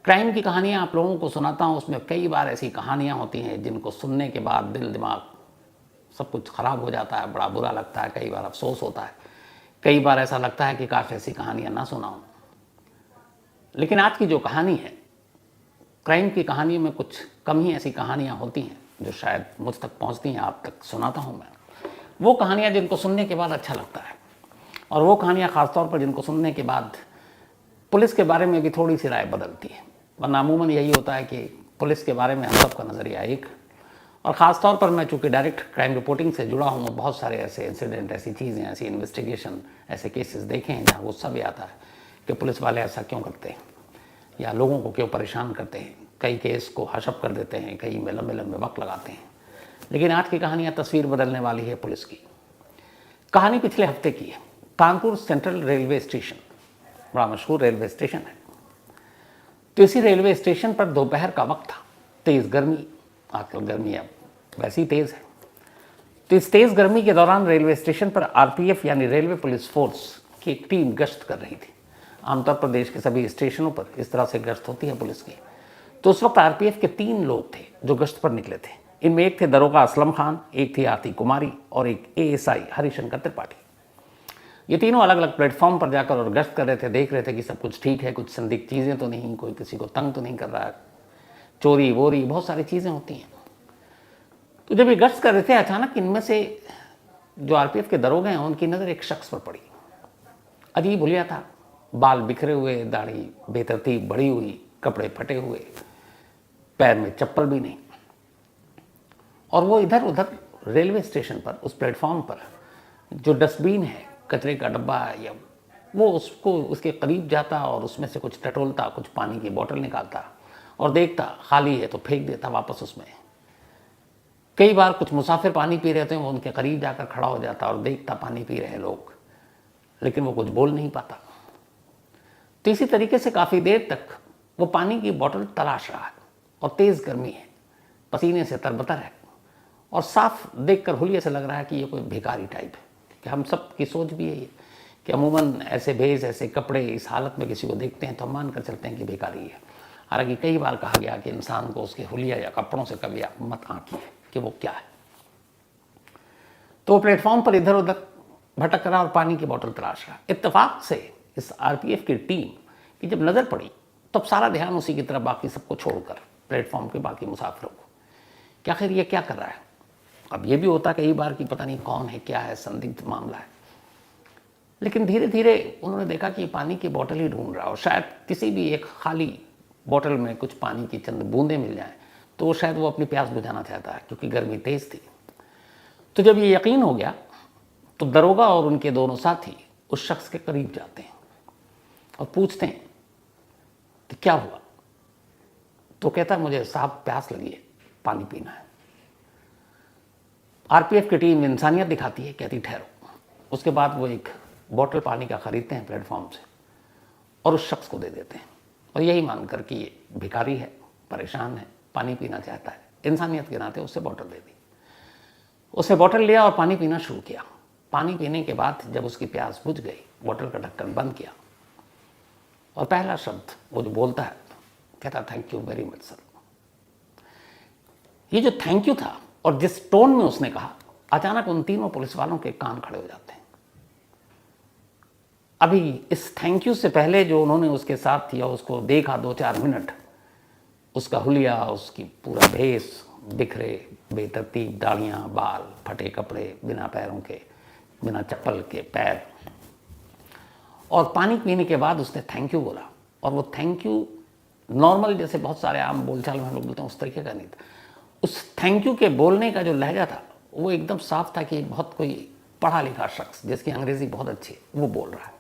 Crime की कहानियाँ आप लोगों को सुनाता हूँ, उसमें कई बार ऐसी कहानियाँ होती हैं जिनको सुनने के बाद दिल दिमाग सब कुछ ख़राब हो जाता है, बड़ा बुरा लगता है, कई बार अफसोस होता है, कई बार ऐसा लगता है कि काश ऐसी कहानियाँ ना सुनाऊँ। लेकिन आज की जो कहानी है, क्राइम की कहानियों में कुछ कम ही ऐसी कहानियाँ होती हैं जो शायद मुझ तक पहुँचती हैं, आप तक सुनाता हूँ मैं। वो कहानियाँ जिनको सुनने के बाद अच्छा लगता है, और वो कहानियाँ ख़ासतौर पर जिनको सुनने के बाद पुलिस के बारे में भी थोड़ी सी राय बदलती है। वरना अमूमन यही होता है कि पुलिस के बारे में हम सबका नज़रिया एक, और ख़ास तौर पर मैं चूँकि डायरेक्ट क्राइम रिपोर्टिंग से जुड़ा हूँ, बहुत सारे ऐसे इंसिडेंट, ऐसी चीज़ें, ऐसी इन्वेस्टिगेशन, ऐसे केसेस देखे हैं जहाँ गुस्सा भी आता है कि पुलिस वाले ऐसा क्यों करते हैं या लोगों को क्यों परेशान करते हैं। कई केस को हशअप कर देते हैं, कई में लंबे लंबे वक्त लगाते हैं। लेकिन आज की कहानियाँ तस्वीर बदलने वाली है पुलिस की। कहानी पिछले हफ्ते की है। कानपुर सेंट्रल रेलवे स्टेशन बड़ा मशहूर रेलवे स्टेशन है। तो इसी रेलवे स्टेशन पर दोपहर का वक्त था, तेज़ गर्मी, आजकल गर्मी अब वैसी तेज़ है। तो इस तेज़ गर्मी के दौरान रेलवे स्टेशन पर आरपीएफ यानी रेलवे पुलिस फोर्स की एक टीम गश्त कर रही थी। आमतौर पर देश के सभी स्टेशनों पर इस तरह से गश्त होती है पुलिस की। तो उस वक्त आरपीएफ के 3 लोग थे जो गश्त पर निकले थे। इनमें एक थे दरोगा असलम खान, एक थी आरती कुमारी और एक एएसआई हरिशंकर त्रिपाठी। ये तीनों अलग अलग प्लेटफॉर्म पर जाकर और गश्त कर रहे थे, देख रहे थे कि सब कुछ ठीक है, कुछ संदिग्ध चीज़ें तो नहीं, कोई किसी को तंग तो नहीं कर रहा है, चोरी वोरी बहुत सारी चीज़ें होती हैं। तो जब ये गश्त कर रहे थे, अचानक इनमें से जो आरपीएफ के दरोगे हैं उनकी नज़र एक शख्स पर पड़ी। अजीब हुलिया था, बाल बिखरे हुए, दाढ़ी बेतरतीब बढ़ी हुई, कपड़े फटे हुए, पैर में चप्पल भी नहीं, और वो इधर उधर रेलवे स्टेशन पर उस प्लेटफॉर्म पर जो डस्टबिन है, कचरे का डब्बा है, या वो उसको उसके करीब जाता और उसमें से कुछ टटोलता, कुछ पानी की बोतल निकालता और देखता खाली है तो फेंक देता वापस उसमें। कई बार कुछ मुसाफिर पानी पी रहे थे, वो उनके करीब जाकर खड़ा हो जाता और देखता पानी पी रहे लोग, लेकिन वो कुछ बोल नहीं पाता। तो इसी तरीके से काफ़ी देर तक वो पानी की बोतल तलाश रहा है, और तेज़ गर्मी है, पसीने से तरबतर है, और साफ देखकर हुलिये से लग रहा है कि ये कोई भिखारी टाइप है। कि हम सब की सोच भी है ये कि अमूमन ऐसे भेष, ऐसे कपड़े, इस हालत में किसी को देखते हैं तो हम मान कर चलते हैं कि भिखारी है। हालांकि कई बार कहा गया कि इंसान को उसके हुलिया या कपड़ों से कभी आप मत आंकिए कि वो क्या है। तो वो प्लेटफॉर्म पर इधर उधर भटक रहा और पानी की बोतल तलाश रहा। इत्तेफाक से इस आरपीएफ की टीम की जब नज़र पड़ी तब सारा ध्यान उसी की तरफ, बाकी सबको छोड़कर प्लेटफॉर्म के बाकी मुसाफिरों को, कि आखिर ये क्या कर रहा है। अब ये भी होता कई बार कि पता नहीं कौन है, क्या है, संदिग्ध मामला है। लेकिन धीरे धीरे उन्होंने देखा कि पानी की बोतल ही ढूंढ रहा, और शायद किसी भी एक खाली बोतल में कुछ पानी की चंद बूंदें मिल जाएं तो शायद वो अपनी प्यास बुझाना चाहता है, क्योंकि गर्मी तेज़ थी। तो जब ये यकीन हो गया तो दरोगा और उनके दोनों साथी उस शख्स के करीब जाते हैं और पूछते हैं कि क्या हुआ। तो कहता मुझे साहब प्यास लगी है, पानी पीना है। आरपीएफ की टीम इंसानियत दिखाती है, कहती ठहरो। उसके बाद वो एक बोतल पानी का खरीदते हैं प्लेटफॉर्म से और उस शख्स को दे देते हैं, और यही मानकर कि ये भिखारी है, परेशान है, पानी पीना चाहता है, इंसानियत के नाते उससे बोतल दे दी। उसने बोतल लिया और पानी पीना शुरू किया। पानी पीने के बाद जब उसकी प्यास बुझ गई, बोतल का ढक्कन बंद किया, और पहला शब्द वो जो बोलता है, कहता thank you very much sir. ये जो थैंक यू था और जिस टोन में उसने कहा, अचानक उन तीनों पुलिस वालों के कान खड़े हो जाते हैं। अभी इस थैंक यू से पहले जो उन्होंने उसके साथ या उसको देखा 2-4 मिनट, उसका हुलिया, उसकी पूरा भेष, बिखरे बेतरतीब दाढ़ियाँ, बाल, फटे कपड़े, बिना पैरों के, बिना चप्पल के पैर, और पानी पीने के बाद उसने थैंक यू बोला। और वो थैंक यू नॉर्मल जैसे बहुत सारे आम बोलचाल में हम लोग बोलते हैं उस तरीके का नहीं था। उस थैंक यू के बोलने का जो लहजा था वो एकदम साफ था कि बहुत कोई पढ़ा लिखा शख्स जिसकी अंग्रेजी बहुत अच्छी है वो बोल रहा है।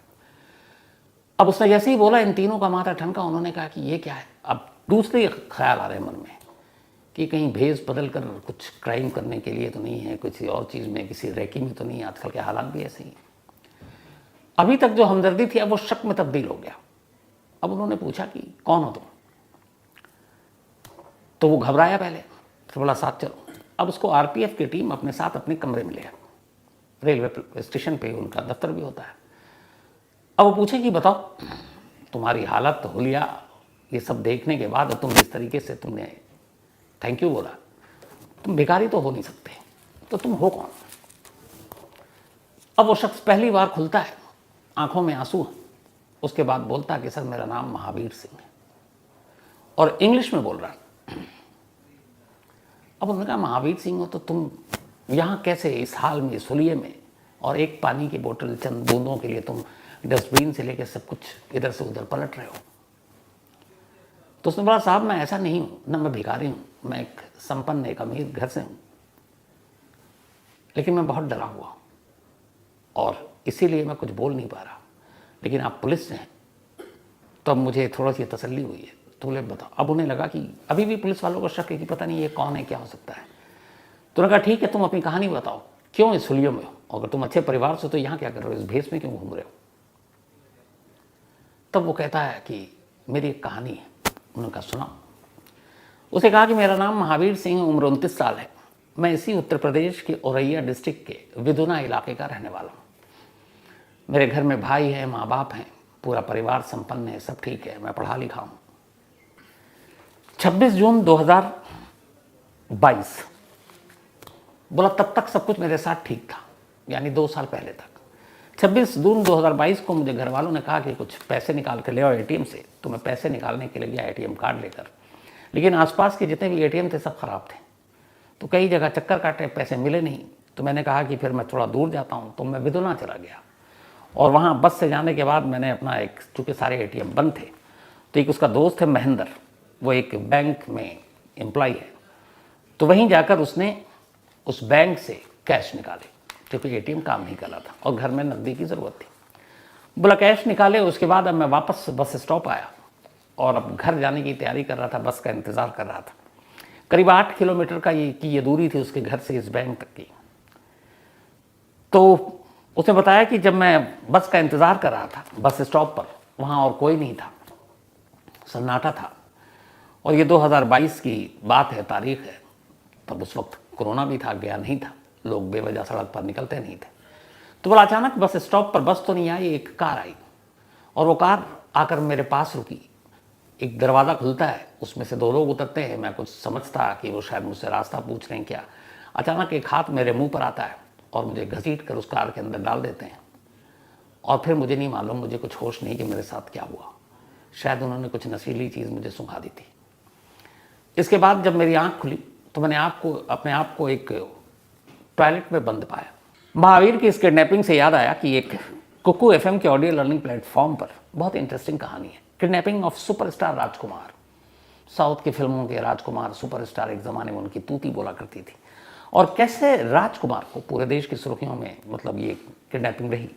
अब उसने जैसे ही बोला, इन तीनों का माथा ठनका। उन्होंने कहा कि ये क्या है। अब दूसरे ख्याल आ रहे मन में कि कहीं भेष बदल कर कुछ क्राइम करने के लिए तो नहीं है, किसी और चीज़ में, किसी रैकी में तो नहीं। आजकल के हालात भी ऐसे ही। अभी तक जो हमदर्दी थी अब वो शक में तब्दील हो गया। अब उन्होंने पूछा कि कौन हो तुम। तो वो घबराया पहले, फिर बोला साथ चलो। अब उसको आरपीएफ की टीम अपने साथ अपने कमरे में ले आया। रेलवे स्टेशन पे उनका दफ्तर भी होता है। अब वो पूछे कि बताओ तुम्हारी हालत, हुलिया ये सब देखने के बाद तुम जिस तरीके से तुमने थैंक यू बोला, तुम भिखारी तो हो नहीं सकते, तो तुम हो कौन? अब वो शख्स पहली बार खुलता है, आंखों में आंसू, उसके बाद बोलता है कि सर मेरा नाम महावीर सिंह है, और इंग्लिश में बोल रहा है। अब उन्होंने कहा महावीर सिंह हो तो तुम यहाँ कैसे, इस हाल में, इस हुलिये में, और एक पानी की बोतल चंद बूंदों के लिए तुम डस्टबिन से लेकर सब कुछ इधर से उधर पलट रहे हो? तो उसने बोला साहब मैं ऐसा नहीं हूँ, ना मैं भिखारी हूँ, मैं एक संपन्न एक अमीर घर से हूँ, लेकिन मैं बहुत डरा हुआ और इसीलिए मैं कुछ बोल नहीं पा रहा, लेकिन आप पुलिस से हैं तो अब मुझे थोड़ा सी तसल्ली हुई है, तो बोले बताओ। अब उन्हें लगा कि अभी भी पुलिस वालों को शक है कि पता नहीं ये कौन है, क्या हो सकता है। तो उन्होंने कहा ठीक है तुम अपनी कहानी बताओ, क्यों इस हुलियों में हो, अगर तुम अच्छे परिवार से तो यहाँ क्या कर रहे हो, इस भेष में क्यों घूम रहे हो? तब वो कहता है कि मेरी एक कहानी है। उन्होंने कहा सुनाओ। उसे कहा कि मेरा नाम महावीर सिंह, उम्र 29 साल है, मैं इसी उत्तर प्रदेश के औरैया डिस्ट्रिक्ट के विदुना इलाके का रहने वाला हूँ। मेरे घर में भाई है, माँ बाप हैं, पूरा परिवार संपन्न है, सब ठीक है, मैं पढ़ा लिखा हूँ। 26 जून 2022, बोला तब तक सब कुछ मेरे साथ ठीक था, यानी 2 साल पहले तक। 26 जून 2022 को मुझे घर वालों ने कहा कि कुछ पैसे निकाल कर ले आओ एटीएम से, तो मैं पैसे निकालने के लिए गया एटीएम कार्ड लेकर, लेकिन आसपास के जितने भी एटीएम थे सब खराब थे, तो कई जगह चक्कर काटे, पैसे मिले नहीं। तो मैंने कहा कि फिर मैं थोड़ा दूर जाता हूँ, तो मैं विदुना चला गया, और वहाँ बस से जाने के बाद मैंने अपना एक, चूँकि सारे एटीएम बंद थे, तो एक उसका दोस्त है महेंद्र, वो एक बैंक में एम्प्लॉय है, तो वहीं जाकर उसने उस बैंक से कैश निकाले, क्योंकि एटीएम काम नहीं कर रहा था और घर में नकदी की ज़रूरत थी। बोला कैश निकाले। उसके बाद अब मैं वापस बस स्टॉप आया और अब घर जाने की तैयारी कर रहा था, बस का इंतज़ार कर रहा था। करीब 8 किलोमीटर का ये दूरी थी उसके घर से इस बैंक तक की। तो उसने बताया कि जब मैं बस का इंतज़ार कर रहा था बस स्टॉप पर, वहाँ और कोई नहीं था, सन्नाटा था, और ये 2022 की बात है, तारीख है, तब उस वक्त कोरोना भी था, गया नहीं था, लोग बेवजह सड़क पर निकलते नहीं थे। तो बोला अचानक बस स्टॉप पर बस तो नहीं आई, एक कार आई, और वो कार आकर मेरे पास रुकी। एक दरवाज़ा खुलता है, उसमें से 2 लोग उतरते हैं, मैं कुछ समझता कि वो शायद मुझसे रास्ता पूछ रहे हैं क्या। अचानक एक हाथ मेरे मुंह पर आता है और मुझे घसीट कर उस कार के अंदर डाल देते हैं, और फिर मुझे नहीं मालूम, मुझे कुछ होश नहीं कि मेरे साथ क्या हुआ। शायद उन्होंने कुछ नशीली चीज़ मुझे सुंघा दी थी। इसके बाद जब मेरी आँख खुली तो मैंने अपने आप को एक टॉयलेट में बंद पाया। महावीर की इस किडनैपिंग से याद आया कि एक कुकू एफएम के ऑडियो लर्निंग प्लेटफॉर्म पर बहुत इंटरेस्टिंग कहानी है, kidnapping of superstar Rajkumar. South की फिल्मों के राजकुमार, सुपरस्टार एक ज़माने में उनकी तूती बोला करती थी, और कैसे राजकुमार को पूरे देश की सुर्खियों में, मतलब ये किडनैपिंग रही।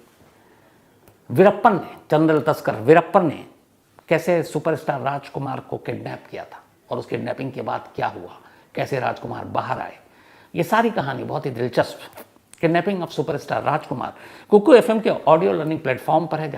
वीरप्पन ने, चंद्र तस्कर वीरप्पन ने कैसे सुपरस्टार राजकुमार को किडनैप किया था, और उस किडनैपिंग के बाद क्या हुआ, कैसे राजकुमार बाहर आए, ये सारी कहानी बहुत ही दिलचस्प kidnapping of superstar Rajkumar Kuku FM के ऑडियो लर्निंग प्लेटफॉर्म पर है।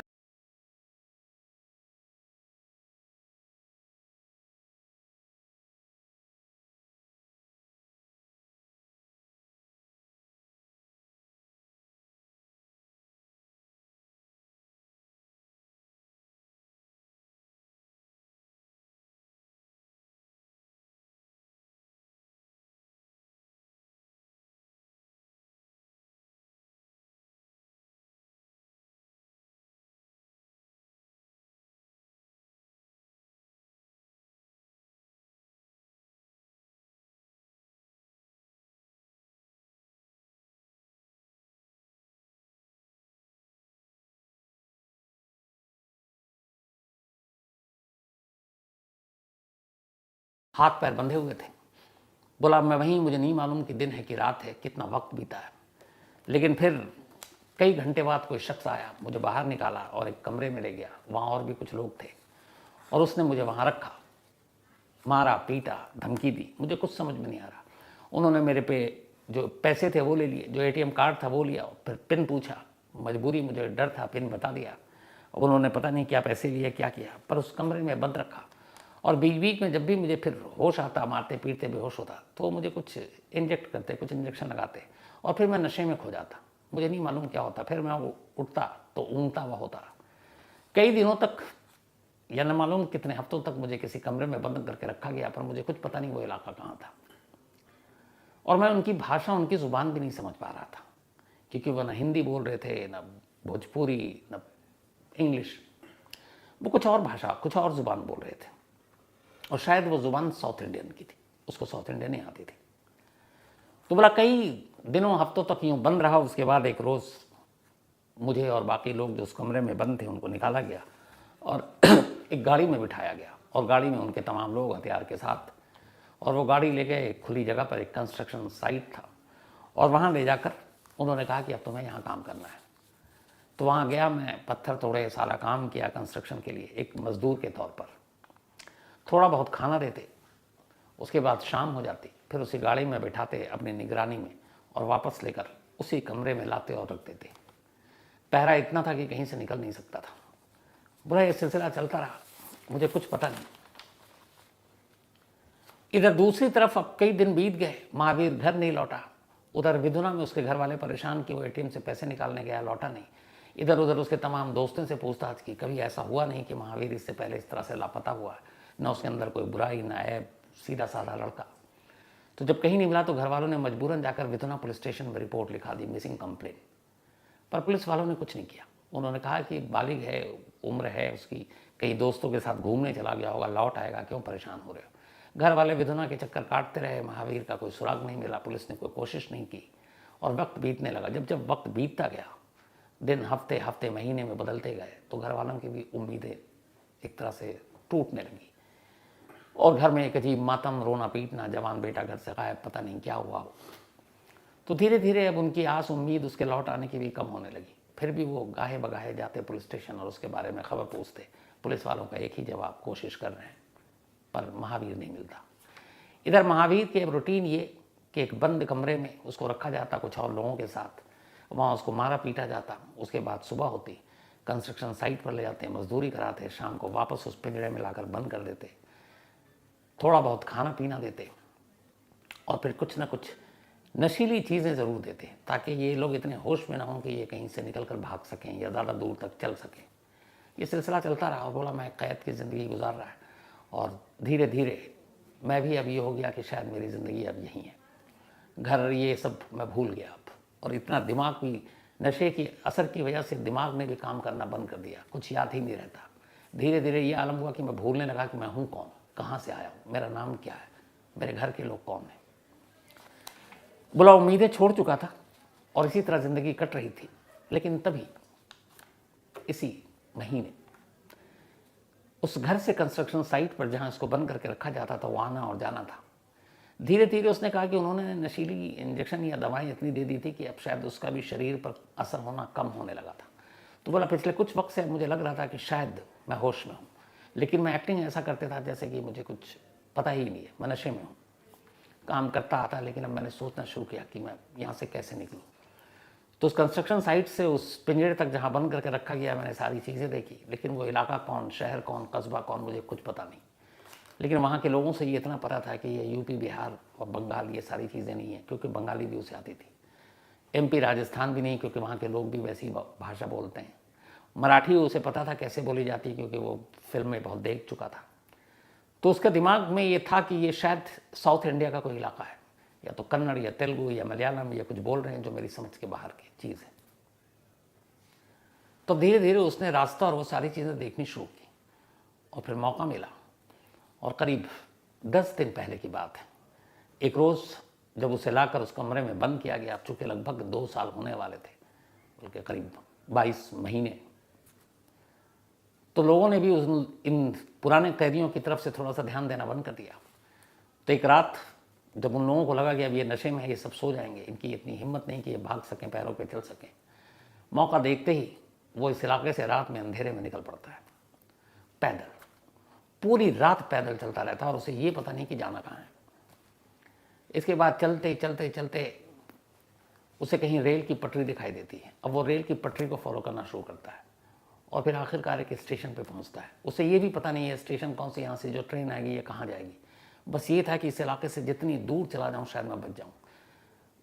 हाथ पैर बंधे हुए थे। बोला मैं वहीं, मुझे नहीं मालूम कि दिन है कि रात है, कितना वक्त बीता है, लेकिन फिर कई घंटे बाद कोई शख्स आया, मुझे बाहर निकाला और एक कमरे में ले गया। वहाँ और भी कुछ लोग थे, और उसने मुझे वहाँ रखा, मारा, पीटा, धमकी दी, मुझे कुछ समझ में नहीं आ रहा। उन्होंने मेरे पे जो पैसे थे वो ले लिए, जो एटीएम कार्ड था वो लिया, फिर पिन पूछा, मजबूरी, मुझे डर था, पिन बता दिया। उन्होंने पता नहीं क्या पैसे लिए, क्या किया, पर उस कमरे में बंद रखा। और बीच बीच में जब भी मुझे फिर होश आता, मारते पीटते बेहोश होता, तो मुझे कुछ इंजेक्ट करते, कुछ इंजेक्शन लगाते, और फिर मैं नशे में खो जाता, मुझे नहीं मालूम क्या होता। फिर मैं उठता तो ऊँगता हुआ होता। कई दिनों तक या न मालूम कितने हफ्तों तक मुझे किसी कमरे में बंद करके रखा गया, पर मुझे कुछ पता नहीं वो इलाका कहाँ था। और मैं उनकी भाषा, उनकी ज़ुबान भी नहीं समझ पा रहा था, क्योंकि वो न हिंदी बोल रहे थे, न भोजपुरी, न इंग्लिश, वो कुछ और भाषा, कुछ और ज़ुबान बोल रहे थे। और शायद वो ज़ुबान साउथ इंडियन की थी, उसको साउथ इंडियन नहीं आती थी। तो बोला कई दिनों, हफ्तों तक यूँ बंद रहा। उसके बाद एक रोज़ मुझे और बाकी लोग जो उस कमरे में बंद थे उनको निकाला गया और एक गाड़ी में बिठाया गया, और गाड़ी में उनके तमाम लोग हथियार के साथ, और वो गाड़ी ले गए एक खुली जगह पर, एक कंस्ट्रक्शन साइट था, और वहाँ ले जाकर उन्होंने कहा कि अब तुम्हें यहाँ काम करना है। तो वहाँ गया मैं, पत्थर तोड़े, सारा काम किया कंस्ट्रक्शन के लिए, एक मज़दूर के तौर पर। थोड़ा बहुत खाना देते, उसके बाद शाम हो जाती, फिर उसी गाड़ी में बिठाते अपनी निगरानी में, और वापस लेकर उसी कमरे में लाते और रख देते। पहरा इतना था कि कहीं से निकल नहीं सकता था। बुरा ये सिलसिला चलता रहा, मुझे कुछ पता नहीं। इधर दूसरी तरफ अब कई दिन बीत गए, महावीर घर नहीं लौटा। उधर विधुना में उसके घर वाले परेशान कि वो एटीएम से पैसे निकालने गया, लौटा नहीं। इधर उधर उसके तमाम दोस्तों से पूछताछ की, कभी ऐसा हुआ नहीं कि महावीर इससे पहले इस तरह से लापता हुआ है, न उसके अंदर कोई बुराई न ऐब, सीधा साधा लड़का। तो जब कहीं नहीं मिला तो घर वालों ने मजबूरन जाकर विधुना पुलिस स्टेशन में रिपोर्ट लिखा दी, मिसिंग कंप्लेन। पर पुलिस वालों ने कुछ नहीं किया। उन्होंने कहा कि बालिग है, उम्र है उसकी, कई दोस्तों के साथ घूमने चला गया होगा, लौट आएगा, क्यों परेशान हो रहे हो। घर वाले विधुना के चक्कर काटते रहे, महावीर का कोई सुराग नहीं मिला, पुलिस ने कोई कोशिश नहीं की, और वक्त बीतने लगा। जब जब वक्त बीतता गया, दिन हफ्ते हफ्ते महीने में बदलते गए, तो घर वालों की भी उम्मीदें एक तरह से टूटने लगी, और घर में एक अजीब मातम, रोना पीटना, जवान बेटा घर से गायब, पता नहीं क्या हुआ हो। तो धीरे धीरे अब उनकी आस उम्मीद उसके लौट आने की भी कम होने लगी। फिर भी वो गाहे बगाहे जाते पुलिस स्टेशन और उसके बारे में खबर पूछते। पुलिस वालों का एक ही जवाब, कोशिश कर रहे हैं, पर महावीर नहीं मिलता। इधर महावीर की अब रूटीन ये कि एक बंद कमरे में उसको रखा जाता कुछ और लोगों के साथ, वहाँ उसको मारा पीटा जाता। उसके बाद सुबह होती, कंस्ट्रक्शन साइट पर ले जाते, मजदूरी कराते, शाम को वापस उस पिंजरे में लाकर बंद कर देते, थोड़ा बहुत खाना पीना देते, और फिर कुछ ना कुछ नशीली चीज़ें ज़रूर देते, ताकि ये लोग इतने होश में ना हों कि ये कहीं से निकल कर भाग सकें या ज़्यादा दूर तक चल सकें। ये सिलसिला चलता रहा, और बोला मैं कैद की ज़िंदगी गुजार रहा है, और धीरे धीरे मैं भी अब ये हो गया कि शायद मेरी ज़िंदगी अब यहीं है। घर ये सब मैं भूल गया अब, और इतना दिमाग भी, नशे की असर की वजह से दिमाग ने भी काम करना बंद कर दिया, कुछ याद ही नहीं रहता। धीरे धीरे ये आलम हुआ कि मैं भूलने लगा कि मैं हूँ कौन, कहाँ से आया हूँ, मेरा नाम क्या है, मेरे घर के लोग कौन हैं। बोला उम्मीदें छोड़ चुका था, और इसी तरह ज़िंदगी कट रही थी। लेकिन तभी इसी महीने उस घर से कंस्ट्रक्शन साइट पर जहाँ इसको बंद करके रखा जाता था, वो आना और जाना था। धीरे धीरे उसने कहा कि उन्होंने नशीली इंजेक्शन या दवाएं इतनी दे दी थी कि अब शायद उसका भी शरीर पर असर होना कम होने लगा था। तो बोला पिछले कुछ वक्त से मुझे लग रहा था कि शायद मैं होश में हूँ, लेकिन मैं एक्टिंग ऐसा करते था जैसे कि मुझे कुछ पता ही नहीं है, मैं नशे में हूँ। काम करता आता, लेकिन अब मैंने सोचना शुरू किया कि मैं यहाँ से कैसे निकलूँ। तो उस कंस्ट्रक्शन साइट से उस पिंजरे तक जहाँ बंद करके रखा गया, मैंने सारी चीज़ें देखी, लेकिन वो इलाका कौन, शहर कौन, कस्बा कौन, मुझे कुछ पता नहीं। लेकिन वहाँ के लोगों से ये इतना पता था कि ये यूपी, बिहार और बंगाल ये सारी चीज़ें नहीं है, क्योंकि बंगाली भी उसे आती थी। एमपी, राजस्थान भी नहीं, क्योंकि वहाँ के लोग भी वैसी भाषा बोलते हैं। मराठी उसे पता था कैसे बोली जाती, क्योंकि वो फिल्में बहुत देख चुका था। तो उसके दिमाग में ये था कि ये शायद साउथ इंडिया का कोई इलाका है, या तो कन्नड़ या तेलुगु या मलयालम या कुछ बोल रहे हैं जो मेरी समझ के बाहर की चीज़ है। तो धीरे धीरे उसने रास्ता और वो सारी चीज़ें देखनी शुरू की, और फिर मौका मिला। और करीब 10 दिन पहले की बात है, एक रोज़ जब उसे लाकर उस कमरे में बंद किया गया, चूँकि लगभग 2 साल होने वाले थे, बल्कि करीब 22 महीने, तो लोगों ने भी इन पुराने कैदियों की तरफ से थोड़ा सा ध्यान देना बंद कर दिया। तो एक रात जब उन लोगों को लगा कि अब ये नशे में है, ये सब सो जाएंगे, इनकी इतनी हिम्मत नहीं कि ये भाग सकें, पैरों पे चल सकें, मौका देखते ही वो इस इलाके से रात में अंधेरे में निकल पड़ता है, पैदल। पूरी रात पैदल चलता रहता है, और उसे ये पता नहीं कि जाना कहाँ है। इसके बाद चलते चलते चलते उसे कहीं रेल की पटरी दिखाई देती है। अब वो रेल की पटरी को फॉलो करना शुरू करता है, और फिर आखिरकार एक स्टेशन पे पहुंचता है। उसे ये भी पता नहीं है स्टेशन कौन सी, यहाँ से जो ट्रेन आएगी या कहाँ जाएगी। बस ये था कि इस इलाके से जितनी दूर चला जाऊँ शायद मैं बच जाऊँ।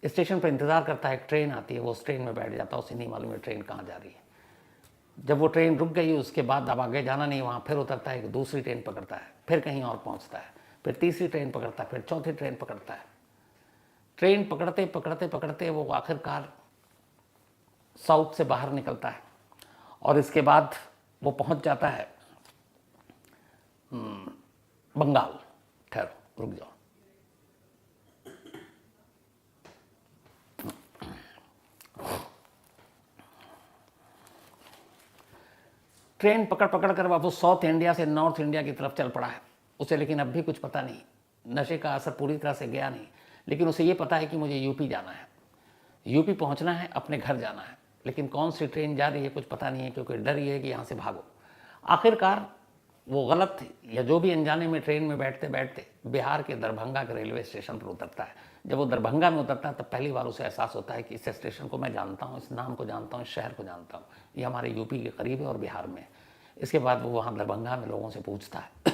स्टेशन पर इंतज़ार करता है, एक ट्रेन आती है, वो उस ट्रेन में बैठ जाता है, उसे नहीं मालूम है ट्रेन कहाँ जा रही है। जब वो ट्रेन रुक गई उसके बाद अब आगे जाना नहीं, वहाँ फिर उतरता है, एक दूसरी ट्रेन पकड़ता है, फिर कहीं और पहुँचता है, फिर तीसरी ट्रेन पकड़ता है, फिर चौथी ट्रेन पकड़ता है। ट्रेन पकड़ते पकड़ते पकड़ते वो आखिरकार साउथ से बाहर निकलता है और इसके बाद वो पहुँच जाता है बंगाल। ठहरो, रुक जाओ। ट्रेन पकड़ पकड़ कर वो साउथ इंडिया से नॉर्थ इंडिया की तरफ चल पड़ा है उसे, लेकिन अब भी कुछ पता नहीं, नशे का असर पूरी तरह से गया नहीं, लेकिन उसे ये पता है कि मुझे यूपी जाना है, यूपी पहुंचना है, अपने घर जाना है, लेकिन कौन सी ट्रेन जा रही है कुछ पता नहीं है, क्योंकि डर ये है कि यहाँ से भागो। आखिरकार वो गलत या जो भी अनजाने में ट्रेन में बैठते बैठते बिहार के दरभंगा के रेलवे स्टेशन पर उतरता है। जब वो दरभंगा में उतरता है तब पहली बार उसे एहसास होता है कि इस स्टेशन को मैं जानता हूँ, इस नाम को जानता हूँ, इस शहर को जानता हूँ, ये हमारे यूपी के करीब है और बिहार में। इसके बाद वो वहाँ दरभंगा में लोगों से पूछता है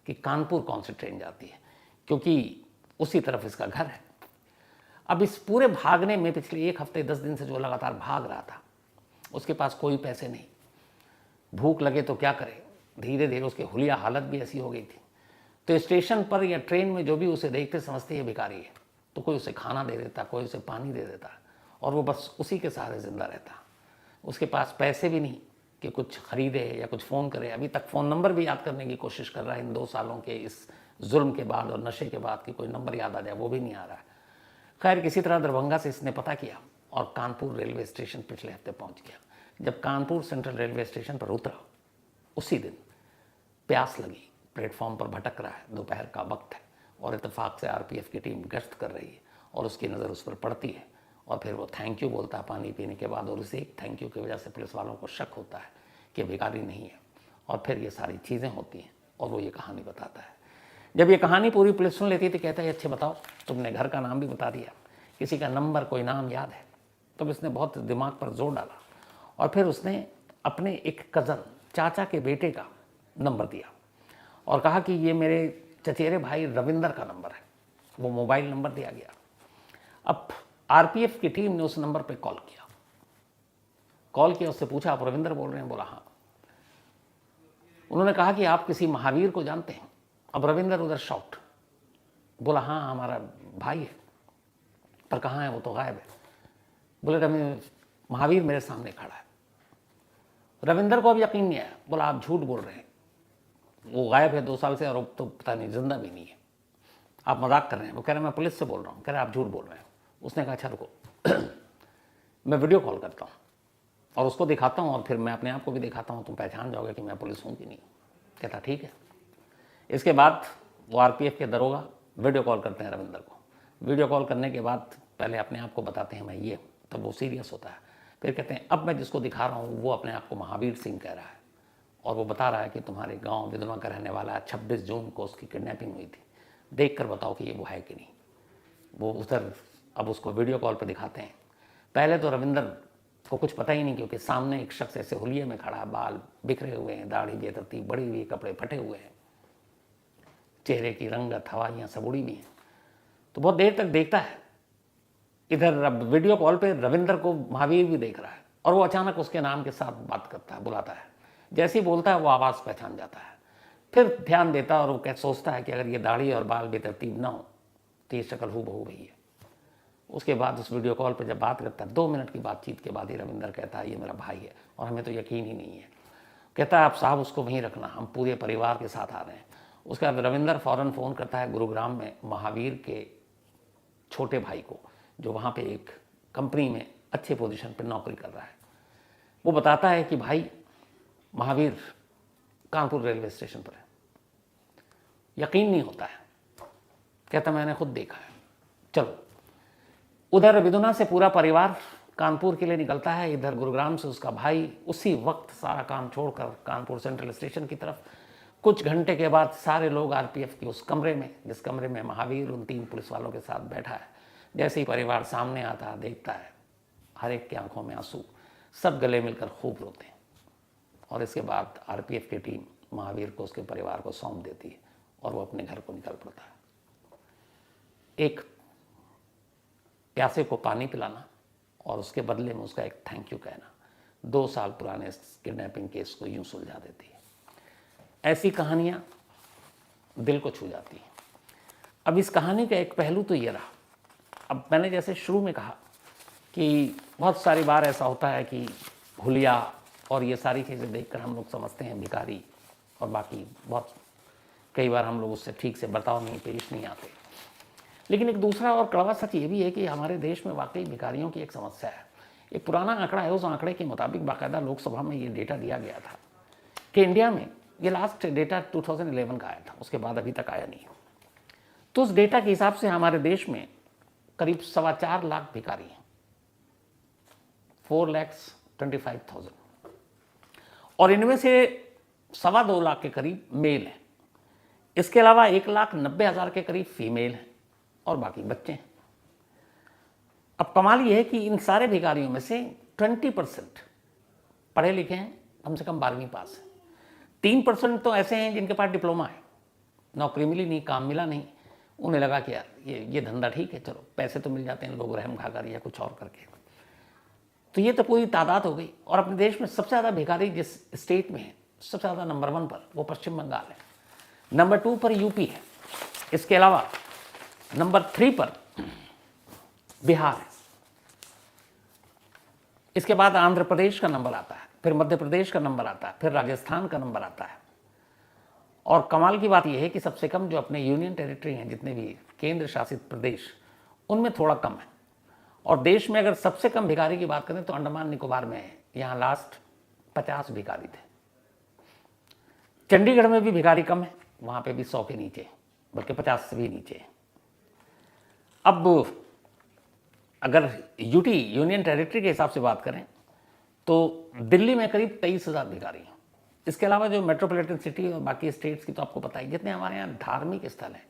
कि कानपुर कौन सी ट्रेन जाती है, क्योंकि उसी तरफ इसका घर है। अब इस पूरे भागने में पिछले 1 हफ्ते 10 दिन से जो लगातार भाग रहा था, उसके पास कोई पैसे नहीं, भूख लगे तो क्या करे, धीरे धीरे उसकी हुलिया हालत भी ऐसी हो गई थी। तो स्टेशन पर या ट्रेन में जो भी उसे देखते समझते ये भिखारी है, तो कोई उसे खाना दे देता, कोई उसे पानी दे देता, और वो बस उसी के सहारे जिंदा रहता। उसके पास पैसे भी नहीं कि कुछ खरीदे या कुछ फ़ोन करे। अभी तक फ़ोन नंबर भी याद करने की कोशिश कर रहा है इन 2 सालों के इस जुल्म के बाद और नशे के बाद कि कोई नंबर याद आ जाए, वो भी नहीं आ रहा है। खैर किसी तरह दरभंगा से इसने पता किया और कानपुर रेलवे स्टेशन पिछले हफ्ते पहुंच गया। जब कानपुर सेंट्रल रेलवे स्टेशन पर उतरा, उसी दिन प्यास लगी, प्लेटफॉर्म पर भटक रहा है, दोपहर का वक्त है और इत्तेफाक से आरपीएफ की टीम गश्त कर रही है और उसकी नज़र उस पर पड़ती है और फिर वो थैंक यू बोलता है पानी पीने के बाद, और उसे एक थैंक यू की वजह से पुलिस वालों को शक होता है कि भिखारी नहीं है, और फिर ये सारी चीज़ें होती हैं और वो ये कहानी बताता है। जब ये कहानी पूरी पुलिस सुन लेती थी, कहता है अच्छे बताओ, तुमने घर का नाम भी बता दिया, किसी का नंबर कोई नाम याद है? तब इसने बहुत दिमाग पर जोर डाला और फिर उसने अपने एक कज़न चाचा के बेटे का नंबर दिया और कहा कि ये मेरे चचेरे भाई रविंदर का नंबर है। वो मोबाइल नंबर दिया गया। अब आरपीएफ की टीम ने उस नंबर पे कॉल किया, उससे पूछा आप रविंदर बोल रहे हैं? बोला हाँ। उन्होंने कहा कि आप किसी महावीर को जानते हैं? अब रविंदर उधर शॉक्ड, बोला हाँ हमारा भाई है, पर कहाँ है? वो तो गायब है। बोले महावीर मेरे सामने खड़ा है। रविंदर को अब यकीन नहीं आया, बोला आप झूठ बोल रहे हैं, वो गायब है 2 साल से और अब तो पता नहीं जिंदा भी नहीं है, आप मजाक कर रहे हैं। वो कह रहे मैं पुलिस से बोल रहा हूँ। कह रहे आप झूठ बोल रहे हैं। उसने कहा अच्छा रुको मैं वीडियो कॉल करता हूँ और उसको दिखाता हूँ और फिर मैं अपने आप को भी दिखाता हूँ, तुम पहचान जाओगे कि मैं पुलिस हूँ कि नहीं। कहता ठीक है। इसके बाद वो आरपीएफ के दरोगा वीडियो कॉल करते हैं रविंदर को। वीडियो कॉल करने के बाद पहले अपने आप को बताते हैं मैं ये हूँ, तब वो सीरियस होता है। फिर कहते हैं अब मैं जिसको दिखा रहा हूँ वो अपने आप को महावीर सिंह कह रहा है और वो बता रहा है कि तुम्हारे गांव विधवा का रहने वाला है, 26 जून को उसकी किडनैपिंग हुई थी, देख कर बताओ कि ये वो है कि नहीं। वो उधर अब उसको वीडियो कॉल पर दिखाते हैं। पहले तो रविंदर को कुछ पता ही नहीं, क्योंकि सामने एक शख्स ऐसे हुलिये में खड़ा, बाल बिखरे हुए हैं, दाढ़ी बेतरतीब बड़ी हुई, कपड़े फटे हुए हैं, चेहरे की रंगत हवाइयाँ सब उड़ी हुई हैं। तो बहुत देर तक देखता है। इधर अब वीडियो कॉल पे रविंदर को महावीर भी देख रहा है और वो अचानक उसके नाम के साथ बात करता है, बुलाता है। जैसे ही बोलता है वो आवाज़ पहचान जाता है, फिर ध्यान देता है और वो सोचता है कि अगर ये दाढ़ी और बाल बेतरतीब ना हो तो ये शक्ल हूबहू वही है। उसके बाद उस वीडियो कॉल पे जब बात करता है, 2 मिनट की बातचीत के बाद ही रविंदर कहता है ये मेरा भाई है और हमें तो यकीन ही नहीं है। कहता है आप साहब उसको वहीं रखना, हम पूरे परिवार के साथ आ रहे हैं। उसके बाद रविंदर फ़ौरन फ़ोन करता है गुरुग्राम में महावीर के छोटे भाई को, जो वहाँ पे एक कंपनी में अच्छे पोजीशन पर नौकरी कर रहा है। वो बताता है कि भाई महावीर कानपुर रेलवे स्टेशन पर है। यकीन नहीं होता है। कहता मैंने खुद देखा है। चलो। उधर विदुना से पूरा परिवार कानपुर के लिए निकलता है, इधर गुरुग्राम से उसका भाई उसी वक्त सारा काम छोड़कर कानपुर सेंट्रल स्टेशन की तरफ। कुछ घंटे के बाद सारे लोग आरपीएफ के उस कमरे में, जिस कमरे में महावीर उन 3 पुलिस वालों के साथ बैठा है, जैसे ही परिवार सामने आता है, देखता है, हर एक की आंखों में आंसू, सब गले मिलकर खूब रोते हैं। और इसके बाद आरपीएफ की टीम महावीर को उसके परिवार को सौंप देती है और वो अपने घर को निकल पड़ता है। एक प्यासे को पानी पिलाना और उसके बदले में उसका एक थैंक यू कहना, 2 साल पुराने किडनैपिंग केस को यूं सुलझा देती है। ऐसी कहानियां दिल को छू जाती हैं। अब इस कहानी का एक पहलू तो ये रहा, अब मैंने जैसे शुरू में कहा कि बहुत सारी बार ऐसा होता है कि हुलिया और ये सारी चीज़ें देखकर हम लोग समझते हैं भिखारी, और बाकी बहुत कई बार हम लोग उससे ठीक से बर्ताव नहीं, पेश नहीं आते। लेकिन एक दूसरा और कड़वा सच ये भी है कि हमारे देश में वाकई भिखारियों की एक समस्या है। एक पुराना आंकड़ा है, उस आंकड़े के मुताबिक बाकायदा लोकसभा में ये डेटा दिया गया था कि इंडिया में, ये लास्ट डेटा 2011 का आया था, उसके बाद अभी तक आया नहीं। तो उस डेटा के हिसाब से हमारे देश में करीब 4.25 लाख भिखारी हैं, 4,25,000, और इनमें से 2.25 लाख के करीब मेल हैं। इसके अलावा 1,90,000 के करीब फीमेल हैं और बाकी बच्चे हैं। अब कमाल ये है कि इन सारे भिखारियों में से 20% पढ़े लिखे हैं, कम से कम 12वीं पास है। 3% तो ऐसे हैं जिनके पास डिप्लोमा है, नौकरी मिली नहीं, काम मिला नहीं, उन्हें लगा कि यार ये धंधा ठीक है, चलो पैसे तो मिल जाते हैं लोग रहम खाकर या कुछ और करके। तो ये तो पूरी तादाद हो गई। और अपने देश में सबसे ज़्यादा भिखारी जिस स्टेट में है, सबसे ज़्यादा नंबर 1 पर वो पश्चिम बंगाल है, नंबर 2 पर यूपी है, इसके अलावा नंबर 3 पर बिहार है, इसके बाद आंध्र प्रदेश का नंबर आता है, फिर मध्य प्रदेश का नंबर आता है, फिर राजस्थान का नंबर आता है। और कमाल की बात यह है कि सबसे कम जो अपने यूनियन टेरिटरी हैं, जितने भी केंद्र शासित प्रदेश, उनमें थोड़ा कम है। और देश में अगर सबसे कम भिखारी की बात करें तो अंडमान निकोबार में है, यहाँ लास्ट 50 भिखारी थे। चंडीगढ़ में भी भिखारी कम है, वहाँ पे भी 100 के नीचे, बल्कि 50 से भी नीचे है। अब अगर यूटी यूनियन टेरिटरी के हिसाब से बात करें तो दिल्ली में करीब 23,000 भिखारी हैं। इसके अलावा जो मेट्रोपॉलिटन सिटी और बाकी स्टेट्स की तो आपको पता है, जितने हमारे यहाँ धार्मिक स्थल हैं,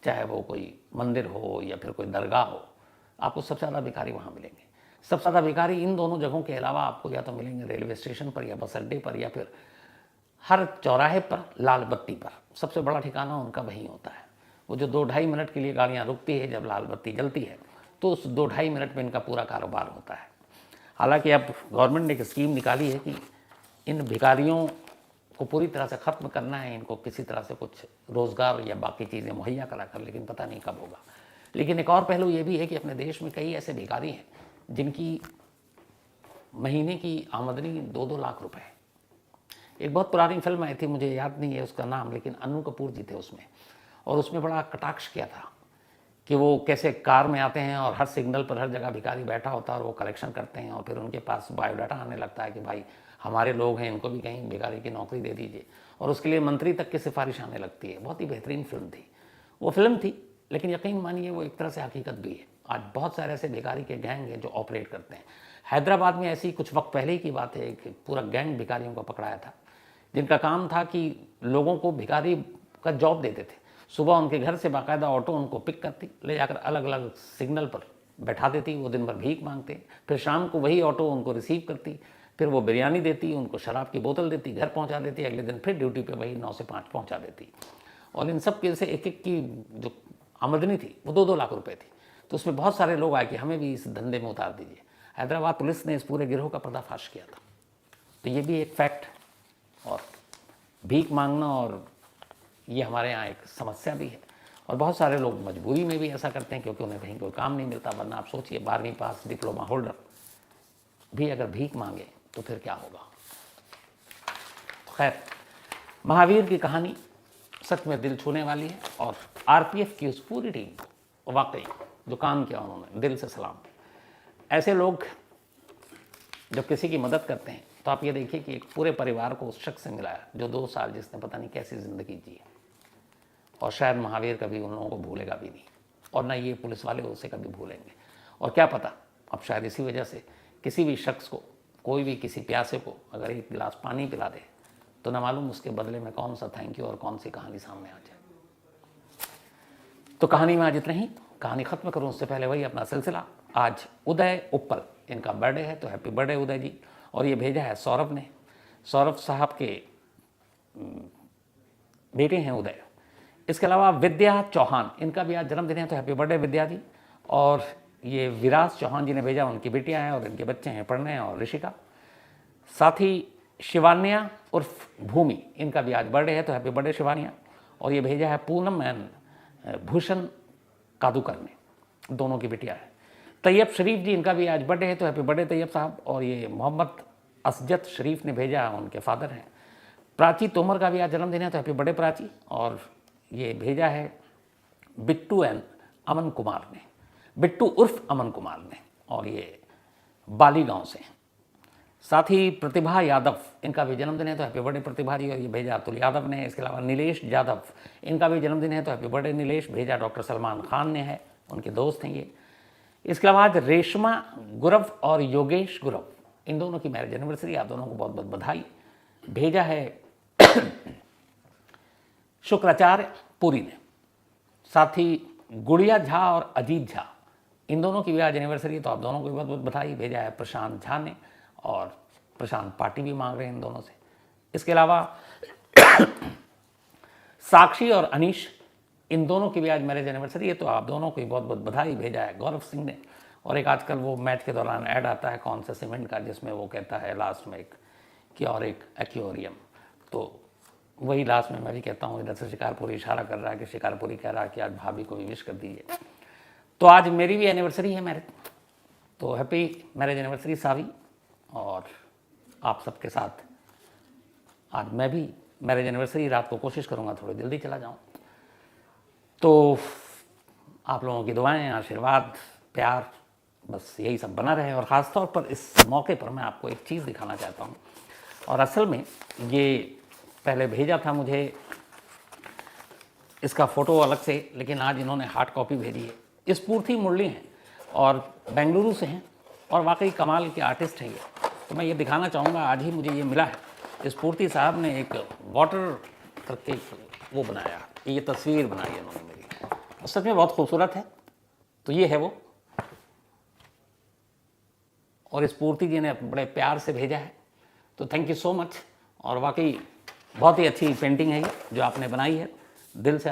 चाहे वो कोई मंदिर हो या फिर कोई दरगाह हो, आपको सबसे ज़्यादा भिखारी वहाँ मिलेंगे। सबसे ज़्यादा भिखारी इन दोनों जगहों के अलावा आपको या तो मिलेंगे रेलवे स्टेशन पर या बस अड्डे पर या फिर हर चौराहे पर लाल बत्ती पर। सबसे बड़ा ठिकाना उनका वहीं होता है। वो जो 2-2.5 मिनट के लिए गाड़ियाँ रुकती है, जब लाल बत्ती जलती है तो उस 2-2.5 मिनट में इनका पूरा कारोबार होता है। हालांकि अब गवर्नमेंट ने एक स्कीम निकाली है कि इन भिखारियों को पूरी तरह से ख़त्म करना है, इनको किसी तरह से कुछ रोज़गार या बाकी चीज़ें मुहैया करा कर, लेकिन पता नहीं कब होगा। लेकिन एक और पहलू ये भी है कि अपने देश में कई ऐसे भिखारी हैं जिनकी महीने की आमदनी 2-2 लाख रुपए है। एक बहुत पुरानी फिल्म आई थी, मुझे याद नहीं है उसका नाम, लेकिन अनु कपूर जी थे उसमें, और उसमें बड़ा कटाक्ष किया था कि वो कैसे कार में आते हैं और हर सिग्नल पर हर जगह भिखारी बैठा होता है और वो कलेक्शन करते हैं, और फिर उनके पास बायोडाटा आने लगता है कि भाई हमारे लोग हैं, इनको भी कहीं भिखारी की नौकरी दे दीजिए, और उसके लिए मंत्री तक की सिफारिश आने लगती है। बहुत ही बेहतरीन फिल्म थी वो फिल्म थी, लेकिन यकीन मानिए वो एक तरह से हकीकत भी है। आज बहुत सारे ऐसे भिखारी के गैंग हैं जो ऑपरेट करते हैं। हैदराबाद में ऐसी कुछ वक्त पहले की बात है, एक पूरा गैंग भिखारियों को पकड़ाया था, जिनका काम था कि लोगों को भिखारी का जॉब देते थे। सुबह उनके घर से बाकायदा ऑटो उनको पिक करती, ले जाकर अलग अलग सिग्नल पर बैठा देती, वो दिन भर भीख मांगते, फिर शाम को वही ऑटो उनको रिसीव करती, फिर वो बिरयानी देती, उनको शराब की बोतल देती, घर पहुंचा देती, अगले दिन फिर ड्यूटी पे वही 9 से 5 पहुंचा देती। और इन सब के से एक एक की जो आमदनी थी वो 2-2 लाख रुपए थी। तो उसमें बहुत सारे लोग आए कि हमें भी इस धंधे में उतार दीजिए। हैदराबाद पुलिस ने इस पूरे गिरोह का पर्दाफाश किया था। तो ये भी एक फैक्ट, और भीख मांगना और ये हमारे यहाँ एक समस्या भी है, और बहुत सारे लोग मजबूरी में भी ऐसा करते हैं क्योंकि उन्हें कहीं कोई काम नहीं मिलता। वरना आप सोचिए 12वीं पास डिप्लोमा होल्डर भी अगर भीख मांगे तो फिर क्या होगा। खैर, महावीर की कहानी सच में दिल छूने वाली है, और आरपीएफ की उस पूरी टीम को वाकई जो काम किया उन्होंने, दिल से सलाम। ऐसे लोग जब किसी की मदद करते हैं तो आप ये देखिए कि एक पूरे परिवार को उस शख्स से मिलाया जो 2 साल जिसने पता नहीं कैसी ज़िंदगी जी है, और शायद महावीर कभी उन लोगों को भूलेगा भी नहीं, और ना ये पुलिस वाले उसे कभी भूलेंगे। और क्या पता, अब शायद इसी वजह से किसी भी शख्स को, कोई भी किसी प्यासे को अगर 1 गिलास पानी पिला दे तो ना मालूम उसके बदले में कौन सा थैंक यू और कौन सी कहानी सामने आ जाए। तो कहानी में आज इतना ही। कहानी ख़त्म करूँ उससे पहले वही अपना सिलसिला। आज उदय उप्पल, इनका बर्थडे है, तो हैप्पी बर्थडे उदय जी। और ये भेजा है सौरभ ने। सौरभ साहब के बेटे हैं उदय। इसके अलावा विद्या चौहान, इनका भी आज जन्मदिन है, तो हैप्पी बर्थडे विद्या जी। और ये विराज चौहान जी ने भेजा, उनकी बेटियां हैं और इनके बच्चे हैं प्रणय और ऋषिका। साथ ही शिवान्या उर्फ भूमि, इनका भी आज बर्थडे है, तो हैप्पी बर्थडे शिवान्या। और ये भेजा है पूनम एंड भूषण कादूकर ने, दोनों की बिटिया है। तैयब शरीफ जी, इनका भी आज बर्थडे है, तो हैप्पी बर्थडे तैयब साहब। और ये मोहम्मद असजद शरीफ ने भेजा, उनके फादर हैं। प्राची तोमर का भी आज जन्मदिन है, तो हैप्पी बर्थडे प्राची। और ये भेजा है बिट्टू एंड अमन कुमार ने, बिट्टू उर्फ अमन कुमार ने, और ये बाली गांव से। साथ ही प्रतिभा यादव, इनका भी जन्मदिन है, तो हैप्पी बर्थडे प्रतिभा जी। और ये भेजा अतुल यादव ने। इसके अलावा नीलेश यादव, इनका भी जन्मदिन है, तो हैप्पी बर्थडे नीलेश। भेजा डॉक्टर सलमान खान ने है, उनके दोस्त हैं ये। इसके अलावा आज रेशमा गुरव और योगेश गुरव, इन दोनों की मैरिज एनिवर्सरी, आप दोनों को बहुत बहुत बधाई। भेजा है शुक्राचार्य पुरी ने। साथ ही गुड़िया झा और अजीत झा, इन दोनों की भी आज एनिवर्सरी, तो आप दोनों को भी बहुत बहुत बधाई। भेजा है प्रशांत झा ने, और प्रशांत पार्टी भी मांग रहे हैं इन दोनों से। इसके अलावा साक्षी और अनीश, इन दोनों की भी आज मैरिज एनिवर्सरी है, तो आप दोनों को भी बहुत बहुत बधाई। भेजा है गौरव सिंह ने। और एक आजकल वो मैच के दौरान ऐड आता है कौन सा सीमेंट का, जिसमें वो कहता है लास्ट में एक कि और एक एक्वेरियम, तो वही लास्ट में मैं भी कहता हूँ। इधर से शिकारपुरी इशारा कर रहा है कि शिकारपुरी कह रहा है कि आज भाभी को भी विश कर दीजिए। तो आज मेरी भी एनिवर्सरी है मैरिज, तो हैप्पी मैरिज एनिवर्सरी सावी। और आप सबके साथ आज मैं भी मैरिज एनिवर्सरी रात को कोशिश करूँगा थोड़ी जल्दी चला जाऊँ। तो आप लोगों की दुआएं, आशीर्वाद, प्यार, बस यही सब बना रहे। और ख़ास तौर पर इस मौके पर मैं आपको एक चीज़ दिखाना चाहता हूँ। और असल में ये पहले भेजा था मुझे इसका फ़ोटो अलग से, लेकिन आज इन्होंने हार्ड कॉपी भेजी है। ये स्फूर्ति मुरली हैं और बेंगलुरु से हैं, और वाकई कमाल के आर्टिस्ट हैं ये। तो मैं ये दिखाना चाहूँगा, आज ही मुझे ये मिला है। स्फूर्ति साहब ने एक वाटर करके वो बनाया, ये तस्वीर बनाई है उन्होंने मेरी, और सच में बहुत खूबसूरत है। तो ये है वो, और स्फूर्ति जी ने बड़े प्यार से भेजा है, तो थैंक यू सो मच। और वाकई बहुत ही अच्छी पेंटिंग है ये जो आपने बनाई है, दिल से